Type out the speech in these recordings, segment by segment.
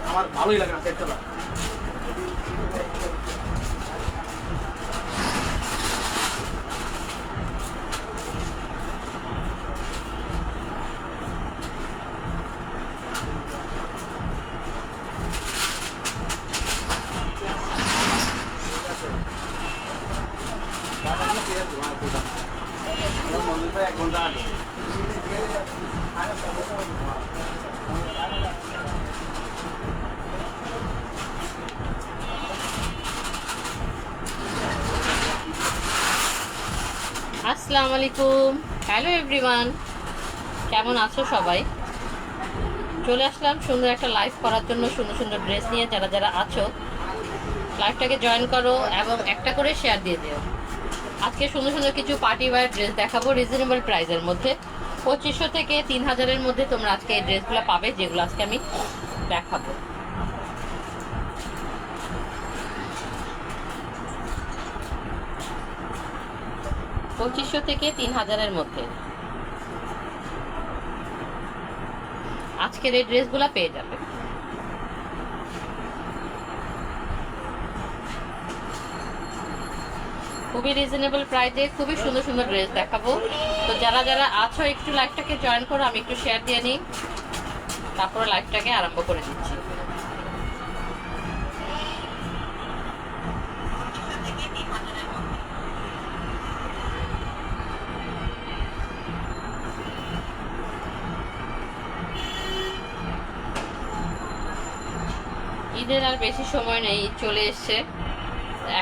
আমার ভালোই লাগে না সেট চালা। আসসালামু আলাইকুম, হ্যালো এভরিওয়ান, কেমন আছো সবাই? চলে আসলাম সুন্দর একটা লাইভ করার জন্য, সুন্দর সুন্দর ড্রেস নিয়ে। যারা যারা আছো লাইভটাকে জয়েন করো এবং একটা করে শেয়ার দিয়ে দিও। আজকে সুন্দর সুন্দর কিছু পার্টি ওয়্যার ড্রেস দেখাবো রিজনেবল প্রাইসের মধ্যে। 2500 থেকে 3000-এর মধ্যে তোমরা আজকে এই ড্রেসগুলো পাবে, যেগুলো আজকে আমি দেখাবো। পঁচিশশো থেকে 3000-এর মধ্যে আজকের এই ড্রেসগুলো পেয়ে যাবে। খুবই রিজনেবল প্রাইসে খুবই সুন্দর সুন্দর ড্রেস দেখাবো। তো যারা যারা আছো একটু লাইভটাকে জয়েন করো, আমি একটু শেয়ার দিয়ে নিই, তারপরে লাইভটাকে আরম্ভ করে দিচ্ছি। ঈদের আর বেশি সময় নেই, ঈদ চলে এসছে।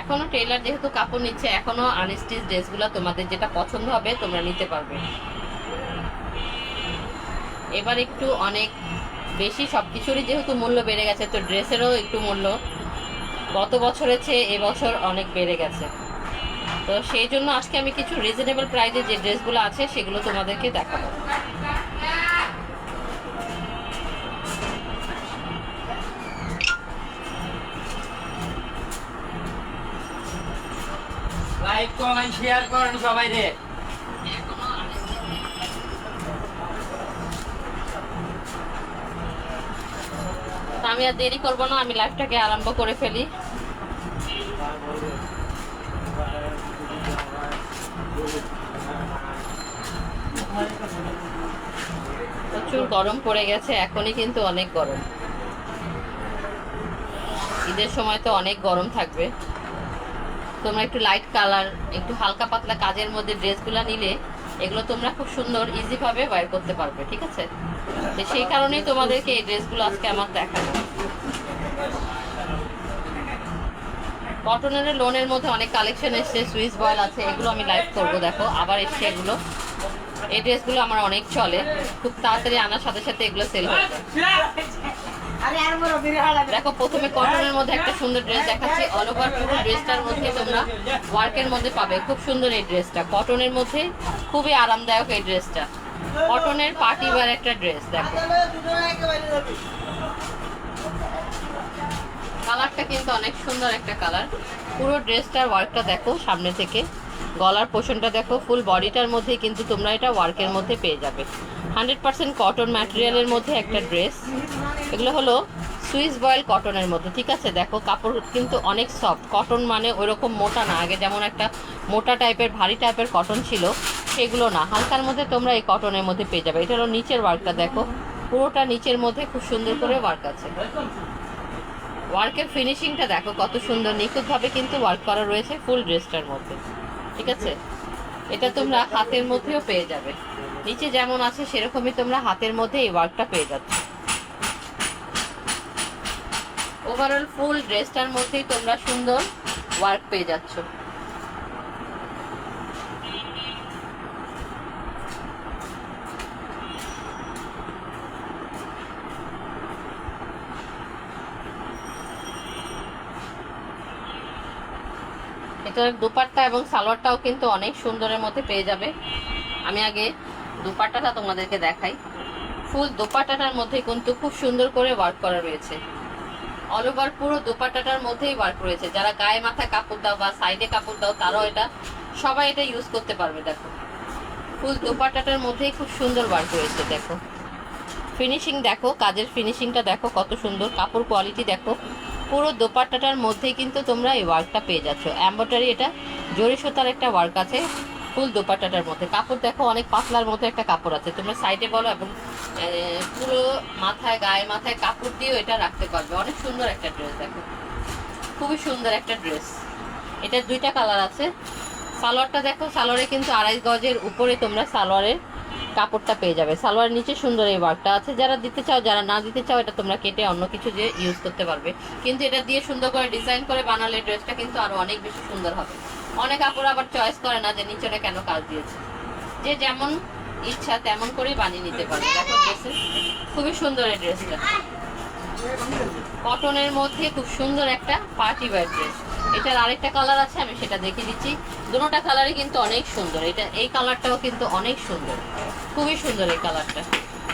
এখনো টেলার যেহেতু কাপড় নিচ্ছে, এখনো আনস্টিচ ড্রেসগুলো তোমাদের যেটা পছন্দ হবে তোমরা নিতে পারবে। এবার একটু অনেক বেশি সবকিছুরই যেহেতু মূল্য বেড়ে গেছে, তো ড্রেসেরও একটু মূল্য গত বছরের চেয়ে এবছর অনেক বেড়ে গেছে। তো সেই জন্য আজকে আমি কিছু রিজনেবল প্রাইসে যে ড্রেসগুলো আছে সেগুলো তোমাদেরকে দেখাবো। লাইক কমেন্ট শেয়ার করেন সবাই রে। আমি আর দেরি করবো না, আমি লাইভটাকে আরম্ভ করে ফেলি। প্রচুর গরম পড়ে গেছে, এখনই কিন্তু অনেক গরম। ঈদের সময় তো অনেক গরম থাকবে। তোমরা একটু লাইট কালার, একটু হালকা পাতলা কাজের মধ্যে ড্রেসগুলো নিলে এগুলো তোমরা খুব সুন্দর ইজি ভাবে বাইর করতে পারবে, ঠিক আছে? তো সেই কারণেই তোমাদেরকে এই ড্রেসগুলো আজকে আমার দেখাবো। কটনের লোনের মধ্যে অনেক কালেকশন এসছে, সুইস বয়েল আছে, এগুলো আমি লাইভ করবো। দেখো আবার এসছে এগুলো। এই ড্রেসগুলো আমার অনেক চলে, খুব তাড়াতাড়ি আনার সাথে সাথে এগুলো সেল হয়ে যায়। দেখো প্রথমে কটনের মধ্যে একটা সুন্দর ড্রেস দেখাচ্ছি। অল ওভার পুরো ড্রেসটার মধ্যে তোমরা ওয়ার্কের মধ্যে পাবে। খুব সুন্দর এই ড্রেসটা, কটনের মধ্যে খুবই আরামদায়ক এই ড্রেসটা। কটনের পার্টি ওয়্যার একটা ড্রেস। দেখো কালারটা কিন্তু অনেক সুন্দর একটা কালার। পুরো ড্রেসটার ওয়ার্কটা দেখো সামনে থেকে, গলার পোর্শনটা দেখো, ফুল বডিটার মধ্যে কিন্তু তোমরা এটা ওয়ার্কের মধ্যে পেয়ে যাবে। 100% কটন ম্যাটেরিয়ালের মধ্যে একটা ড্রেস। এগুলো হলো সুইস বয়েল কটনের মধ্যে, ঠিক আছে? দেখো কাপড় কিন্তু অনেক সফট। কটন মানে ওইরকম মোটা না, আগে যেমন একটা মোটা টাইপের ভারী টাইপের কটন ছিল সেগুলো না, হালকার মধ্যে তোমরা এই কটনের মধ্যে পেয়ে যাবে। এটা হলো নিচের ওয়ার্কটা দেখো, পুরোটা নিচের মধ্যে খুব সুন্দর করে ওয়ার্ক আছে। ওয়ার্কের ফিনিশিংটা দেখো কত সুন্দর, নিখুঁতভাবে কিন্তু ওয়ার্ক করা রয়েছে ফুল ড্রেসটার মধ্যে, ঠিক আছে? এটা তোমরা হাতের মধ্যেও পেয়ে যাবে, নিচে যেমন আছে সেরকমই তোমরা হাতের মধ্যে এই ওয়ার্কটা পেয়ে যাচ্ছ। ওভারঅল ফুল ড্রেসটার মধ্যেই তোমরা সুন্দর ওয়ার্ক পেয়ে যাচ্ছ। এটার দুপাট্টা এবং সালোয়ারটাও কিন্তু অনেক সুন্দরের মধ্যে পেয়ে যাবে। আমি আগে দুপাট্টাটা তোমাদেরকে দেখাই। ফুল দোপাট্টাটার মধ্যে কিন্তু খুব সুন্দর করে ওয়ার্ক করা রয়েছে। অল ওভার পুরো দোপাট্টাটার মধ্যেই ওয়ার্ক রয়েছে। যারা গায়ে মাথায় কাপড় দাও বা সাইডে কাপড় দাও তারাও এটা, সবাই এটা ইউজ করতে পারবে। দেখো ফুল দোপাট্টাটার মধ্যেই খুব সুন্দর ওয়ার্ক রয়েছে। দেখো ফিনিশিং দেখো, কাজের ফিনিশিংটা দেখো কত সুন্দর, কাপড় কোয়ালিটি দেখো। পুরো দোপাট্টাটার মধ্যেই কিন্তু তোমরা এই ওয়ার্কটা পেয়ে যাচ্ছ। এমব্রয়ডারি, এটা জরি সুতার একটা ওয়ার্ক আছে ফুল দোপাট্টাটার মধ্যে। কাপড় দেখো অনেক পাতলার মধ্যে একটা কাপড় আছে, তোমরা সাইডে বলো এবং পুরো মাথায় গায়ে মাথায় কাপড় দিয়েও এটা রাখতে পারবে। অনেক সুন্দর একটা ড্রেস দেখো, খুবই সুন্দর একটা ড্রেস। এটার দুইটা কালার আছে। সালোয়ারটা দেখো, সালোয়ারে কিন্তু 2.5 গজের উপরে তোমরা সালোয়ারের কাপড়টা পেয়ে যাবে। সালোয়ার নিচে সুন্দর এই ওয়ার্কটা আছে। যারা দিতে চাও, যারা না দিতে চাও, এটা তোমরা কেটে অন্য কিছু দিয়ে ইউজ করতে পারবে, কিন্তু এটা দিয়ে সুন্দর করে ডিজাইন করে বানালে ড্রেসটা কিন্তু আরো অনেক বেশি সুন্দর হবে। অনেক কাপড় আবার চয়েস করে না যে নিচনে কেন কাজ দিয়েছে, যে যেমন ইচ্ছা তেমন করেই বানিয়ে নিতে পারবে। দেখো ড্রেসে খুবই সুন্দর এই ড্রেসটা, কটনের মধ্যে খুব সুন্দর একটা পার্টি ওয়্যার ড্রেস। এটার আরেকটা কালার আছে, আমি সেটা দেখিয়ে দিচ্ছি। দুটোটা কালারই কিন্তু অনেক সুন্দর। এটা এই কালারটাও কিন্তু অনেক সুন্দর, খুবই সুন্দর এই কালারটা।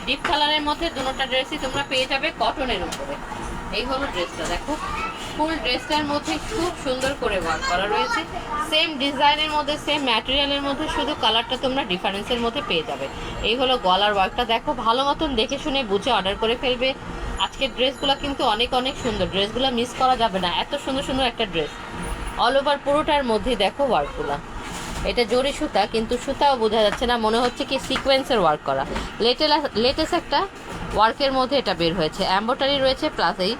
ডিপ কালারের মধ্যে দুটোটা ড্রেসই তোমরা পেয়ে যাবে কটনের উপরে। এই হলো ড্রেসটা দেখো, ফুল ড্রেসটার মধ্যে খুব সুন্দর করে ওয়ার্ক করা রয়েছে। সেম ডিজাইনের মধ্যে, সেম ম্যাটেরিয়ালের মধ্যে, শুধু কালারটা তোমরা ডিফারেন্সের মধ্যে পেয়ে যাবে। এই হলো গলার ওয়ার্কটা দেখো, ভালো মতন দেখে শুনে বুঝে অর্ডার করে ফেলবে। আজকের ড্রেসগুলো কিন্তু অনেক অনেক সুন্দর, ড্রেসগুলো মিস করা যাবে না। এত সুন্দর সুন্দর একটা ড্রেস, অল ওভার পুরোটার মধ্যেই দেখো ওয়ার্কগুলো। এটা জরি সুতা, কিন্তু সুতাও বোঝা যাচ্ছে না, মনে হচ্ছে কি সিকোয়েন্সের ওয়ার্ক করা। লেটেস্ট একটা ওয়ার্কের মধ্যে এটা বের হয়েছে। এমব্রয়ডারি রয়েছে প্লাস এই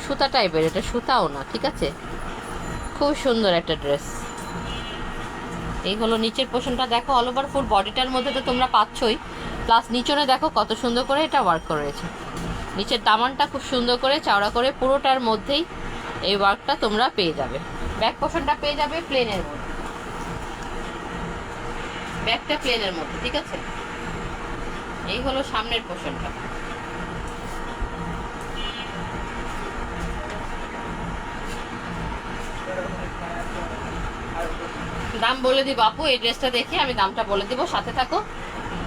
সুতা টাইপের, এটা সুতাও না, ঠিক আছে। খুব সুন্দর একটা ড্রেস। এই হলো নিচের পোর্শনটা দেখো, অল ওভার ফুল বডিটার মধ্যে তো তোমরা পাচ্ছই, প্লাস নিচনে দেখো কত সুন্দর করে এটা ওয়ার্ক করা রয়েছে। নিচের দামানটা খুব সুন্দর করে চওড়া করে পুরোটার মধ্যেই এই ওয়ার্কটা তোমরা পেয়ে যাবে। ব্যাক পোর্শনটা পেয়ে যাবে প্লেনের মধ্যে, ব্যাকটা প্লেনের মধ্যে, ঠিক আছে। এই হলো সামনের পোর্শনটা। দাম বলে দিব আপু, এই ড্রেসটা দেখে আমি দামটা বলে দিব, সাথে থাকো,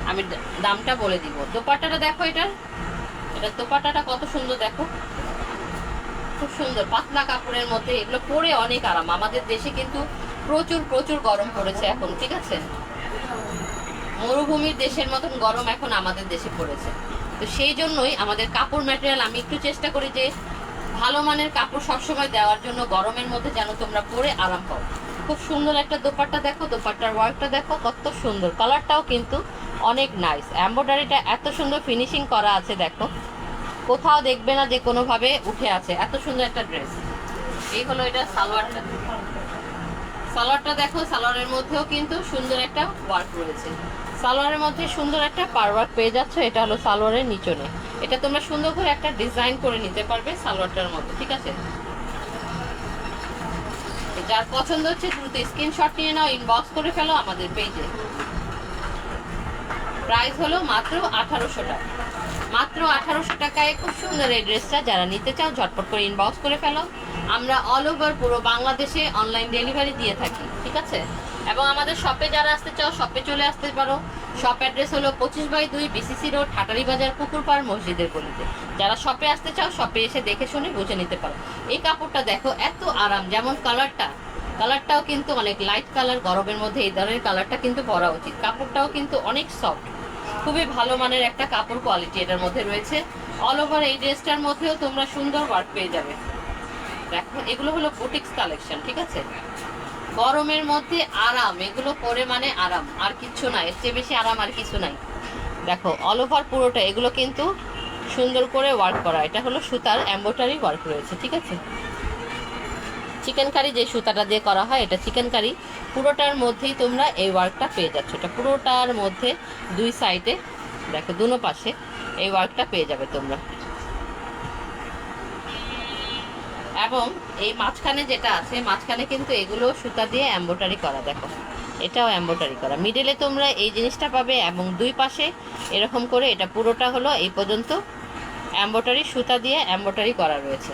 আমি দামটা বলে দিব। দোপাট্টাটা দেখো, এটার দোপাট্টাটা কত সুন্দর দেখো, খুব সুন্দর পাতলা কাপড়ের মধ্যে। এগুলো পরে অনেক আরাম। আমাদের দেশে কিন্তু প্রচুর প্রচুর গরম পড়েছে এখন, ঠিক আছে। মরুভূমির দেশের মতন গরম এখন আমাদের দেশে পড়েছে, তো সেই জন্যই আমাদের কাপড় ম্যাটেরিয়াল আমি একটু চেষ্টা করি যে ভালো মানের কাপড় সবসময় দেওয়ার জন্য, গরমের মধ্যে যেন তোমরা পরে আরাম পাও। খুব সুন্দর একটা দোপাট্টা দেখো, দোপাট্টার ওয়ার্কটা দেখো কত সুন্দর, কালারটাও কিন্তু অনেক নাইস। এমব্রয়ডারিটা এত সুন্দর ফিনিশিং করা আছে দেখো, কোথাও দেখবে না যে কোনোভাবে উঠে আছে, এত সুন্দর একটা ড্রেস। এই হলো এটা সালোয়ারটা, সালোয়ারটা দেখো, সালোয়ারের মধ্যেও কিন্তু সুন্দর একটা ওয়ার্ক রয়েছে। সালোয়ারের মধ্যে সুন্দর একটা পার ওয়ার্ক পেয়ে যাচ্ছ। এটা হলো সালোয়ারের নিচনে, এটা তোমরা সুন্দর করে একটা ডিজাইন করে নিতে পারবে সালোয়ারটার মধ্যে, ঠিক আছে। যার পছন্দ হচ্ছে দ্রুত স্ক্রিনশট নিয়ে নাও, ইনবক্স করে ফেলো আমাদের পেজে। প্রাইস হলো মাত্র 1800 টাকা, মাত্র 1800 টাকায় খুব সুন্দর এই ড্রেসটা। যারা নিতে চাও ঝটপট করে ইনবক্স করে ফেলো। আমরা অল ওভার পুরো বাংলাদেশে অনলাইন ডেলিভারি দিয়ে থাকি, ঠিক আছে। এবং আমাদের শপে যারা আসতে চাও শপে চলে আসতে পারো। শপ অ্যাড্রেস হলো 25/2 বিসিসি রোড, হাটারি বাজার, পুকুরপাড় মসজিদের গলিতে। যারা শপে আসতে চাও শপে এসে দেখে শুনে বুঝে নিতে পারো। এই কাপড়টা দেখো এত আরাম, যেমন কালারটাও কিন্তু অনেক লাইট কালার। গরমের মধ্যে এই ধরনের কালারটা কিন্তু পরা উচিত। কাপড়টাও কিন্তু অনেক সফট, খুবই ভালো মানের একটা কাপড় কোয়ালিটি এটার মধ্যে রয়েছে। অল ওভার এই ড্রেসটার মধ্যেও তোমরা সুন্দর ওয়ার্ক পেয়ে যাবে। দেখো এগুলো হলো বুটিক্স কালেকশন, ঠিক আছে। গরমের মধ্যে আরাম, এগুলো পরে মানে আরাম, আর কিচ্ছু নাই, এর চেয়ে বেশি আরাম আর কিছু নাই। দেখো অল ওভার পুরোটা এগুলো কিন্তু সুন্দর করে ওয়ার্ক করা। এটা হলো সুতার এমব্রয়ডারি ওয়ার্ক রয়েছে, ঠিক আছে। চিকেন কারি যে সুতাটা দিয়ে করা হয়, এটা চিকেন কারি। পুরোটার মধ্যেই তোমরা এই ওয়ার্কটা পেয়ে যাচ্ছ। এটা পুরোটার মধ্যে দুই সাইডে দেখো, দুনো পাশে এই ওয়ার্কটা পেয়ে যাবে তোমরা। এবং এই মাঝখানে যেটা আছে, মাঝখানে কিন্তু এগুলো সুতা দিয়ে এমব্রয়ডারি করা, দেখো এটাও এমব্রয়ডারি করা। মিডলে তোমরা এই জিনিসটা পাবে এবং দুই পাশে এরকম করে এটা পুরোটা হলো এই পর্যন্ত এমব্রয়ডারি, সুতা দিয়ে এমব্রয়ডারি করা রয়েছে,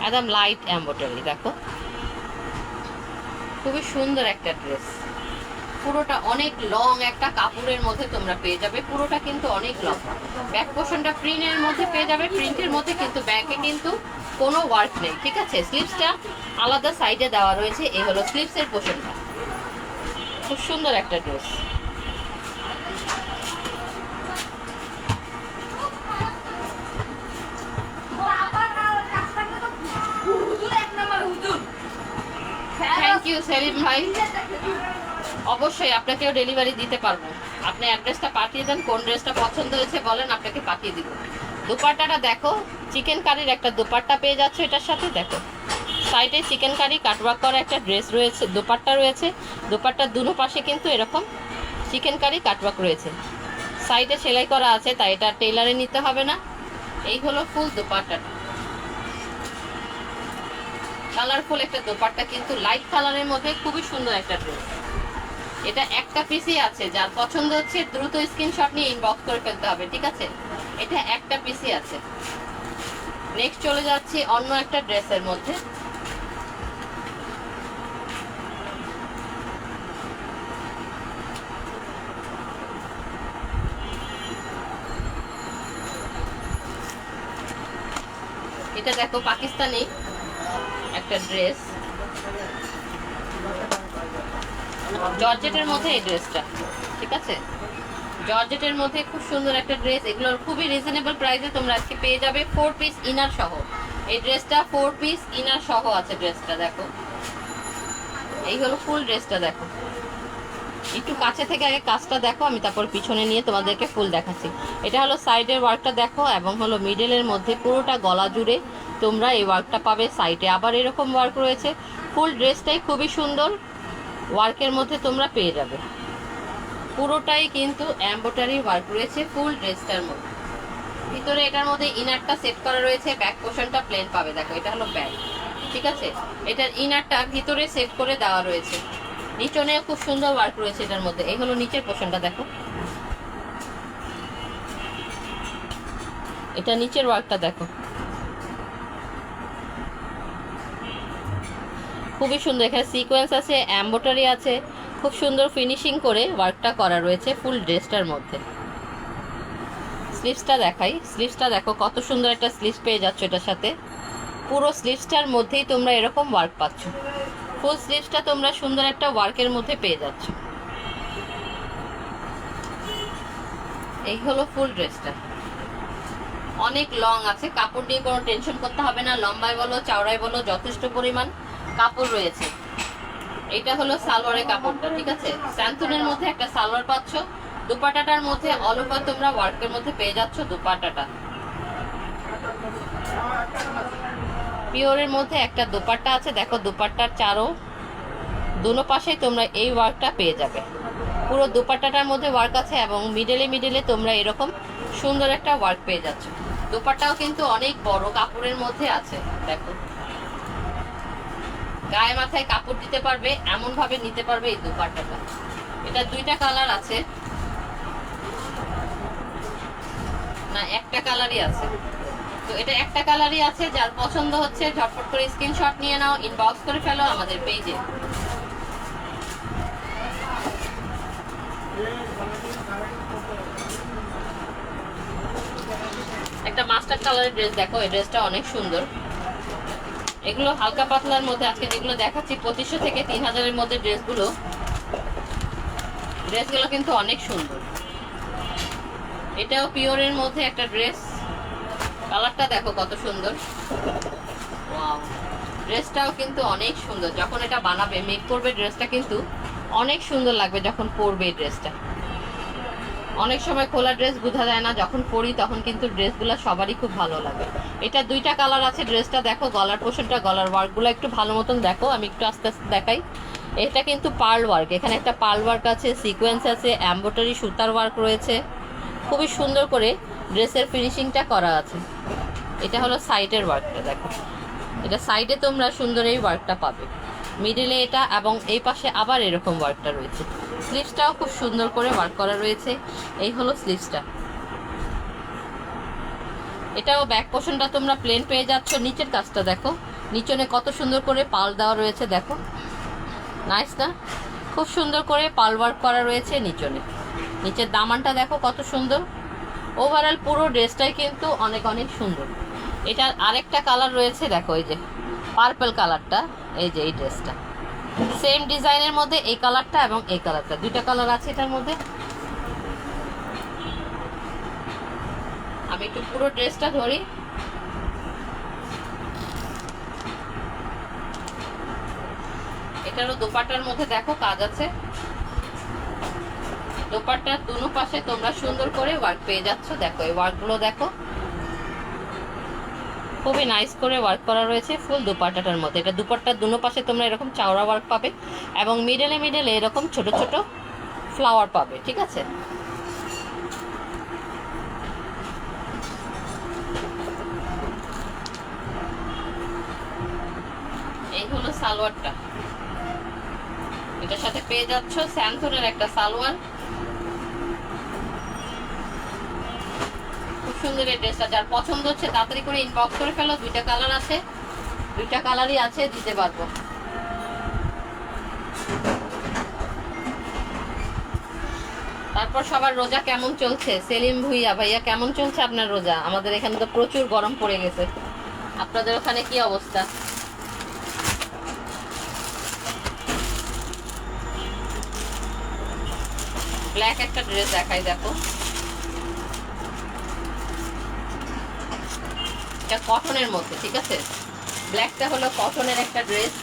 একদম লাইট এমব্রয়ডারি। দেখো খুবই সুন্দর একটা ড্রেস, পুরোটা অনেক লং একটা কাপড়ের মধ্যে তোমরা পেয়ে যাবে। পুরোটা কিন্তু অনেক লং। ব্যাক পোর্শনটা প্রিন্টের মধ্যে পেয়ে যাবে, প্রিন্টের মধ্যে কিন্তু ব্যাকে কিন্তু কোনো ওয়ার্ক নেই, ঠিক আছে। স্লিভসটা আলাদা সাইডে দেওয়া রয়েছে। এই হলো স্লিভসের পোর্শনটা, খুব সুন্দর একটা ড্রেস। ইউ সেলিম ভাই, অবশ্যই আপনাকেও ডেলিভারি দিতে পারবো। আপনি অ্যাড্রেসটা পাঠিয়ে দেন, কোন ড্রেসটা পছন্দ হয়েছে বলেন, আপনাকে পাঠিয়ে দিব। দুপাট্টাটা দেখো, চিকেন কারির একটা দুপাট্টা পেয়ে যাচ্ছে এটার সাথে। দেখো সাইডে চিকেন কারি কাটওয়ার্ক করা একটা ড্রেস রয়েছে, দুপাট্টা রয়েছে। দুপাট্টার দুনো পাশে কিন্তু এরকম চিকেন কারি কাটওয়ার্ক রয়েছে, সাইডে সেলাই করা আছে, তাই এটা টেইলারে নিতে হবে না। এই হলো ফুল দুপাট্টাটা, কালারফুল একটা দুপাট্টা, কিন্তু লাইট কালারের মধ্যে খুবই সুন্দর একটা ড্রেস। এটা একটা পিসই আছে, যার পছন্দ হচ্ছে দ্রুত স্ক্রিনশট নিয়ে ইনবক্স করে ফেলতে হবে, ঠিক আছে? এটা একটা পিসই আছে। নেক্সট চলে যাচ্ছি অন্য একটা ড্রেসের মধ্যে। এটা দেখো পাকিস্তানি একটা ড্রেস, জর্জেটের মধ্যে এই ড্রেসটা, ঠিক আছে? জর্জেটের মধ্যে খুব সুন্দর একটা ড্রেস, এগুলোর খুবই রিজনেবল প্রাইসে তোমরা আজকে পেয়ে যাবে 4 পিস ইনার সহ। এই ড্রেসটা 4 পিস ইনার সহ আছে ড্রেসটা, দেখো এই হলো ফুল ড্রেসটা। দেখো একটু কাছে থেকে আগে কাজটা দেখো, আমি তারপর পিছনে নিয়ে তোমাদেরকে ফুল দেখাচ্ছি। এটা হলো সাইডের ওয়ার্কটা দেখো, এবং হলো মিডলের মধ্যে পুরোটা গলা জুড়ে তোমরা এই ওয়ার্কটা পাবে। সাইডে আবার এরকম ওয়ার্ক রয়েছে, ফুল ড্রেসটাই খুবই সুন্দর ওয়ার্কের মধ্যে তোমরা পেয়ে যাবে। পুরোটাই কিন্তু এমব্রয়ডারি ওয়ার্ক রয়েছে ফুল ড্রেসটার মধ্যে। ভিতরে এটার মধ্যে ইনারটা সেট করা রয়েছে, ব্যাক পোর্শনটা প্লেন পাবে। দেখো এটা হলো ব্যাক, ঠিক আছে? এটার ইনারটা ভিতরে সেট করে দেওয়া রয়েছে, নিচনেও খুব সুন্দর ওয়ার্ক রয়েছে এটার মধ্যে। এই হলো নিচের পোর্শনটা, দেখো এটা নিচের ওয়ার্কটা দেখো, খুবই সুন্দর। এখানে সিকোয়েন্স আছে, এমব্রয়ডারি আছে, খুব সুন্দর ফিনিশিং করে ওয়ার্কটা করা রয়েছে ফুল ড্রেসটার মধ্যে। স্লিভসটা দেখাই, স্লিভসটা দেখো কত সুন্দর একটা স্লিভস পেয়ে যাচ্ছ এটার সাথে। পুরো স্লিভসটার মধ্যেই তোমরা এরকম ওয়ার্ক পাচ্ছ, ফুল স্লিভসটা তোমরা সুন্দর একটা ওয়ার্কের মধ্যে পেয়ে যাচ্ছ। এই হলো ফুল ড্রেসটা, অনেক লং আছে, কাপড় নিয়ে কোনো টেনশন করতে হবে না। লম্বায় বলো চওড়ায় বলো যথেষ্ট পরিমাণ কাপড় রয়েছে। এটা হলো সালোয়ারের কাপড়টা, ঠিক আছে? স্যান্টুনের মধ্যে একটা সালোয়ার পাচ্ছ, দুপাট্টাটার মধ্যে অল ওভার তোমরা ওয়ার্কের মধ্যে পেয়ে যাচ্ছ দুপাট্টাটা। পিওরের মধ্যে একটা দুপাট্টা আছে, দেখো দুপাট্টার দুনো পাশেই তোমরা এই ওয়ার্কটা পেয়ে যাবে। পুরো দুপাট্টাটার মধ্যে ওয়ার্ক আছে, এবং মিডলে তোমরা এরকম সুন্দর একটা ওয়ার্ক পেয়ে যাচ্ছ। দুপাট্টাও কিন্তু অনেক বড় কাপড়ের মধ্যে আছে, দেখো গায়ে মাথায় কাপড় দিতে পারবে, এমন ভাবে নিতে পারবে এই দুপাট্টাটা। এটা দুইটা কালার আছে, না একটা কালারই আছে। তো এটা একটা কালারই আছে, যার পছন্দ হচ্ছে ঝটপট করে স্ক্রিনশট নিয়ে নাও, ইনবক্স করে ফেলো আমাদের পেজে। একটা মাস্টার কালারের ড্রেস দেখো, এই ড্রেসটা অনেক সুন্দর। এগুলো হালকা পাতলার মধ্যে আজকে যেগুলো দেখাচ্ছি 2500 থেকে 3000-এর মধ্যে ড্রেসগুলো কিন্তু অনেক সুন্দর। এটাও পিওরের মধ্যে একটা ড্রেস, কালারটা দেখো কত সুন্দর। ওয়াও, ড্রেসটাও কিন্তু অনেক সুন্দর। যখন এটা বানাবে মেক করবে ড্রেসটা কিন্তু অনেক সুন্দর লাগবে যখন পরবে এই ড্রেসটা। অনেক সময় খোলা ড্রেস বোঝা যায় না, যখন পরি তখন কিন্তু ড্রেসগুলো সবারই খুব ভালো লাগে। এটা দুইটা কালার আছে ড্রেসটা, দেখো গলার পোর্শনটা, গলার ওয়ার্কগুলো একটু ভালো মতন দেখো, আমি একটু আস্তে আস্তে দেখাই। এটা কিন্তু পার্ল ওয়ার্ক, এখানে একটা পার্ল ওয়ার্ক আছে, সিকোয়েন্স আছে, এমব্রয়ডারি সুতার ওয়ার্ক রয়েছে, খুবই সুন্দর করে ড্রেসের ফিনিশিংটা করা আছে। এটা হলো সাইডের ওয়ার্কটা, দেখো এটা সাইডে তোমরা সুন্দর এই ওয়ার্কটা পাবে, মিডলে এটা, এবং এই পাশে আবার এরকম ওয়ার্কটা রয়েছে। স্লিভসটাও খুব সুন্দর করে ওয়ার্ক করা রয়েছে। এই হলো স্লিভসটা। এটাও ব্যাক পোর্শনটা তোমরা প্লেন পেয়ে যাচ্ছ। নিচের কাজটা দেখো, নিচনে কত সুন্দর করে পাল দেওয়া রয়েছে, দেখো নাইস না? খুব সুন্দর করে পাল ওয়ার্ক করা রয়েছে নিচনে। নিচের দামানটা দেখো কত সুন্দর। ওভারঅল পুরো ড্রেসটাই কিন্তু অনেক অনেক সুন্দর। এটার আরেকটা কালার রয়েছে, দেখো এই যে পার্পল কালারটা, এই যে এই ড্রেসটা সেম ডিজাইনের মধ্যে এই কালারটা এবং এই কালারটা, দুইটা কালার আছে এটার মধ্যে। আমি একটু পুরো ড্রেসটা ধরি। এটা এটারও দোপাট্টার মধ্যে দেখো কাজ আছে। দোপাট্টার দুনো পাশে তোমরা সুন্দর করে ওয়ার্ক পেয়ে যাচ্ছ। দেখো এই ওয়ার্কগুলো দেখো, খুবই নাইস করে ওয়ার্ক করা রয়েছে ফুল দোপাট্টাটার মধ্যে। এটা দোপাট্টার দুনো পাশে তোমরা এরকম চাওড়া ওয়ার্ক পাবে এবং মিডলে এরকম ছোট ছোট ফ্লাওয়ার পাবে, ঠিক আছে। এই হলো সালোয়ারটা, এটার সাথে পেয়ে যাচ্ছ স্যান্থনের একটা সালোয়ার। খুব সুন্দর এই ড্রেসটা, যার পছন্দ হচ্ছে তাড়াতাড়ি করে ইনবক্স করে ফেলো। দুইটা কালার আছে, দুইটা কালারই আছে, দিতে পারবো। তারপর সবার রোজা কেমন চলছে? সেলিম ভুইয়া ভাইয়া কেমন চলছে আপনার রোজা? আমাদের এখানে তো প্রচুর গরম পড়ে গেছে, আপনাদের ওখানে কি অবস্থা? ব্ল্যাক একটা ড্রেস দেখাই, দেখো এটা কটনের মধ্যে, ঠিক আছে। ব্ল্যাকটা হলো কটনের একটা ড্রেস।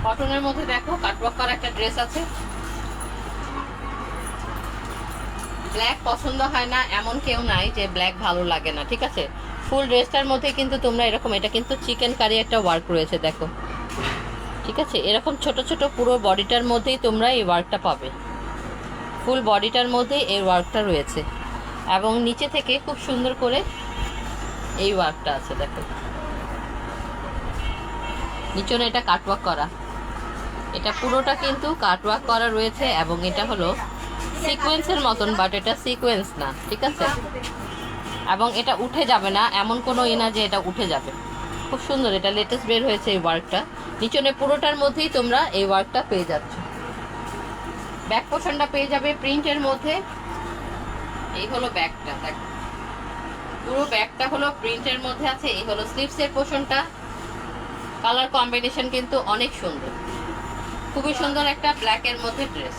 কটনের মধ্যে দেখো কাটওয়ার্ক করা একটা ড্রেস আছে। ব্ল্যাক পছন্দ হয় না এমন কেউ নাই যে ব্ল্যাক ভালো লাগে না, ঠিক আছে। ফুল ড্রেসটার মধ্যে কিন্তু তোমরা এরকম, এটা কিন্তু চিকেন কারি একটা ওয়ার্ক রয়েছে দেখো, ঠিক আছে। এরকম ছোট ছোট পুরো বডিটার মধ্যেই তোমরা এই ওয়ার্কটা পাবে, ফুল বডিটার মধ্যেই এই ওয়ার্কটা রয়েছে এবং নিচে থেকে খুব সুন্দর করে এই ওয়ার্কটা আছে দেখো। নিচনে এটা কাটওয়ার্ক করা, এটা পুরোটা কিন্তু কাটওয়ার্ক করা রয়েছে এবং এটা হলো সিকোয়েন্সের মতন, বাট এটা সিকোয়েন্স না, ঠিক আছে। এবং এটা উঠে যাবে না, এমন কোনো না যে এটা উঠে যাবে। খুব সুন্দর, এটা লেটেস্ট বের হয়েছে এই ওয়ার্কটা। নিচনে পুরোটার মধ্যেই তোমরা এই ওয়ার্কটা পেয়ে যাচ্ছ। ব্যাক পোর্শনটা পেয়ে যাবে প্রিন্টের মধ্যে। এই হলো ব্যাকটা, দেখো পুরো ব্যাকটা হলো প্রিন্টের মধ্যে আছে। এই হলো স্লিভসের পোর্শনটা। কালার কম্বিনেশন কিন্তু অনেক সুন্দর, খুবই সুন্দর একটা ব্ল্যাকের মধ্যে ড্রেস।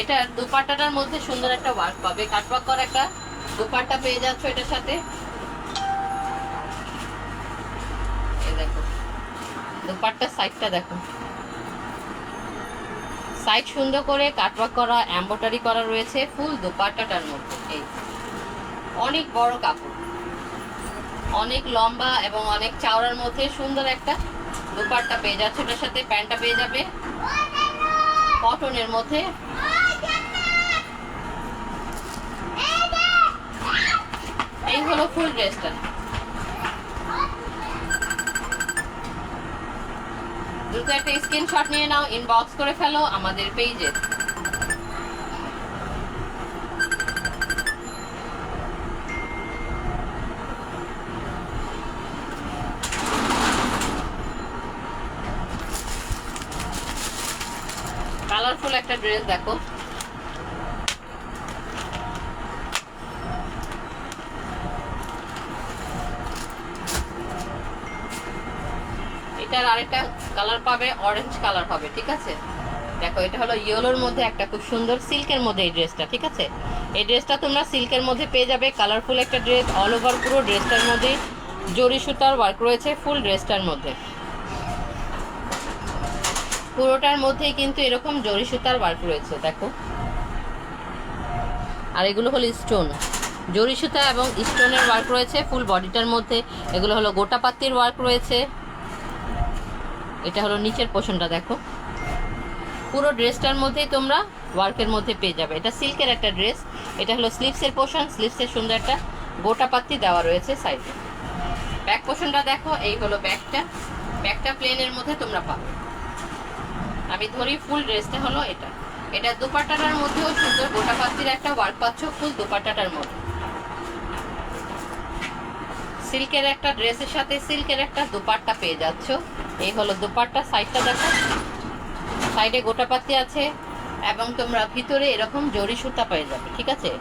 এটা দুপাট্টাটার মধ্যে সুন্দর একটা ওয়ার্ক পাবে, কাটওয়ার্ক করা একটা দুপাট্টা পেয়ে যাচ্ছ এটার সাথে। এই দেখো দুপাট্টার সাইডটা দেখো, সাইড সুন্দর করে কাটওয়ার্ক করা, এমব্রয়ডারি করা রয়েছে ফুল দুপাট্টাটার মধ্যে। এই অনেক বড় কাপড়, অনেক লম্বা এবং অনেক চওড়ার মধ্যে সুন্দর একটা দুপাট্টা পেয়ে যাচ্ছে। এটার সাথে প্যান্টটা পেয়ে যাবে কটনের মধ্যে। এই হলো ফুল ড্রেসটা। দ্রুত একটা স্ক্রিনশট নিয়ে নাও, ইনবক্স করে ফেলো আমাদের পেজে। কালারফুল একটা ড্রেস দেখো, এটার আরেকটা কালার পাবে, অরেঞ্জ কালার হবে, ঠিক আছে। দেখো এটা হলো ইয়েলোর মধ্যে একটা খুব সুন্দর সিল্কের মধ্যে এই ড্রেসটা, ঠিক আছে। এই ড্রেসটা তোমরা সিল্কের মধ্যে পেয়ে যাবে। কালারফুল একটা ড্রেস, অল ওভার পুরো ড্রেসটার মধ্যে জরি সুতার ওয়ার্ক রয়েছে ফুল ড্রেসটার মধ্যে। পুরোটার মধ্যেই কিন্তু এরকম জরি সুতার ওয়ার্ক রয়েছে দেখো। আর এগুলো হলো স্টোন, জরি সুতা এবং স্টোনের ওয়ার্ক রয়েছে ফুল বডিটার মধ্যে। এগুলো হলো গোটা পাত্তির ওয়ার্ক রয়েছে। এটা হলো নিচের পোর্শনটা দেখো, পুরো ড্রেসটার মধ্যেই তোমরা ওয়ার্কের মধ্যে পেয়ে যাবে। এটা সিল্কের একটা ড্রেস। এটা হলো স্লিভসের পোর্শন, স্লিভসের সুন্দর একটা গোটা পাত্তি দেওয়া রয়েছে সাইডে। ব্যাক পোর্শনটা দেখো, এই হলো ব্যাকটা। ব্যাকটা প্লেনের মধ্যে তোমরা পাবে। আমি ধরি ফুল ড্রেসটা হলো এটা। এটা দুপাট্টাটার মধ্যেও সুন্দর গোটা পাত্তির একটা ওয়ার্ক পাচ্ছ ফুল দুপাট্টাটার মধ্যে। সিল্কের একটা ড্রেসের সাথে সিল্কের একটা দুপাট্টা পেয়ে যাচ্ছ। এই হলো দুপাট্টা, সাইডটা দেখো, সাইডে গোটা পাত্তি আছে এবং তোমরা ভিতরে এরকম জরি সুতা পেয়ে যাবে, ঠিক আছে।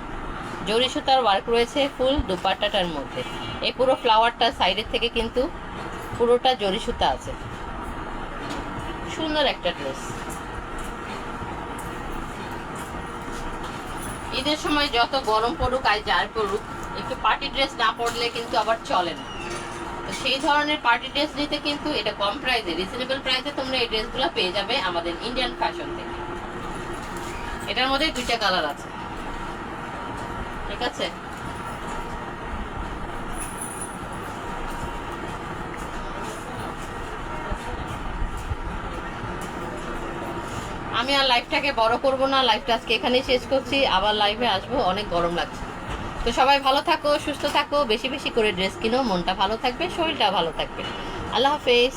জরি সুতার ওয়ার্ক রয়েছে ফুল দুপাট্টাটার মধ্যে। এই পুরো ফ্লাওয়ারটা সাইডের থেকে কিন্তু পুরোটা জরি সুতা আছে। সুন্দর একটা ড্রেস। ঈদের সময় যত গরম পড়ুক আর যার পড়ুক, একটু পার্টি ড্রেস না পরলে কিন্তু আবার চলে না। তো সেই ধরনের পার্টি ড্রেস নিতে কিন্তু এটা কম প্রাইসে, রিজনেবল প্রাইসে তোমরা এই ড্রেসগুলো পেয়ে যাবে আমাদের ইন্ডিয়ান ফ্যাশন থেকে। এটার মধ্যে 2টা কালার আছে, ঠিক আছে। আমি আর লাইভটাকে বড় করব না, লাইভটা আজকে এখানেই শেষ করছি। আবার লাইভে আসবো, অনেক গরম লাগছে। তো সবাই ভালো থাকো, সুস্থ থাকো, বেশি বেশি করে ড্রেস কিনো, মনটা ভালো থাকবে, শরীরটা ভালো থাকবে। আল্লাহ হাফেজ।